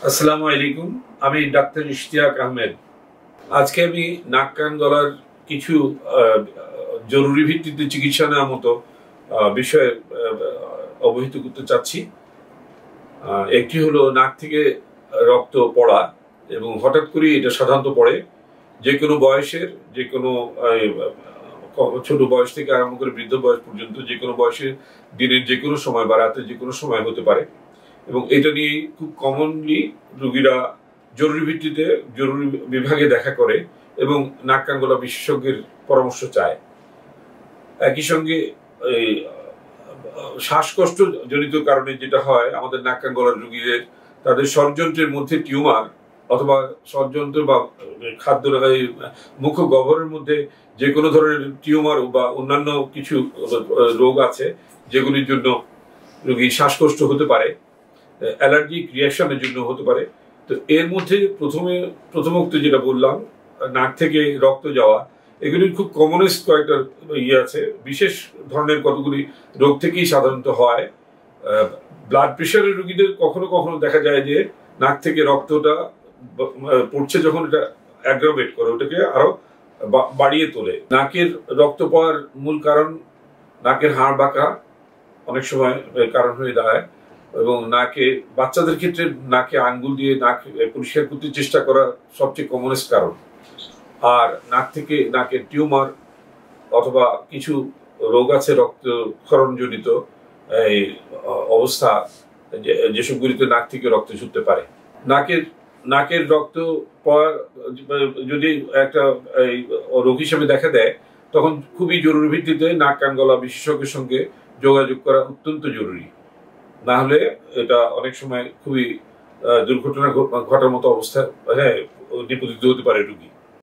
আসসালামু আলাইকুম। আমি ডাক্তার ইশতিয়াক আহমেদ। আজকে আমি নাক কান গলার কিছু জরুরি ভিত্তিতে চিকিৎসা নেওয়ার মতো বিষয়ে অবহিত করতে চাচ্ছি। একটি হলো নাক থেকে রক্ত পড়া, এবং হঠাৎ করে এটা সাধারণত পড়ে যে কোনো বয়সের, যে কোনো ছোট বয়স থেকে আরম্ভ করে বৃদ্ধ বয়স পর্যন্ত যে কোনো বয়সের দিনের যে কোনো সময় বা রাতের যে কোনো সময় হতে পারে। এবং এটা নিয়ে খুব কমনলি রোগীরা জরুরি ভিত্তিতে জরুরি বিভাগে দেখা করে এবং নাক কান গলা বিশেষজ্ঞের পরামর্শ চায়। একই সঙ্গে এই শ্বাসকষ্ট জনিত কারণে যেটা হয়, আমাদের নাক কান গলার রোগীদের তাদের শ্বরযন্ত্রের মধ্যে টিউমার অথবা শ্বরযন্ত্র বা খাদ্য মুখ গহ্বরের মধ্যে যে কোনো ধরনের টিউমার বা অন্যান্য কিছু রোগ আছে যেগুলির জন্য রোগী শ্বাসকষ্ট হতে পারে, অ্যালার্জিক রিয়াকশনের জন্য হতে পারে। তো এর মধ্যে প্রথমোক্ত যেটা বললাম, নাক থেকে রক্ত যাওয়া, এগুলির খুব কমনেস্ট কয়েকটা আছে। বিশেষ ধরনের কতগুলি রোগ থেকেই সাধারণত হয়। ব্লাড প্রেশারের রোগীদের কখনো কখনো দেখা যায় যে নাক থেকে রক্তটা পড়ছে, যখন এটা অ্যাগ্রাভেট করে, ওটাকে আরো বাড়িয়ে তোলে। নাকের রক্ত পাওয়ার মূল কারণ নাকের হাড় বাঁকা অনেক সময় কারণ হয়ে দাঁড়ায়, এবং নাকে বাচ্চাদের ক্ষেত্রে নাকে আঙ্গুল দিয়ে নাক পরিষ্কার করতে চেষ্টা করা সবচেয়ে কমনেস্ট কারণ। আর নাক থেকে নাকের টিউমার অথবা কিছু রোগ আছে রক্তক্ষরণ জনিত এই অবস্থা, যেসবগুলিতে নাক থেকে রক্ত ছুটতে পারে। নাকের রক্ত পাওয়া যদি একটা রোগ হিসেবে দেখা দেয়, তখন খুবই জরুরি ভিত্তিতে নাক কান গলা বিশেষজ্ঞের সঙ্গে যোগাযোগ করা অত্যন্ত জরুরি। না হলে এটা অনেক সময় খুবই দুর্ঘটনা ঘটার মতো অবস্থা নিপতিত হতে পারে রোগী।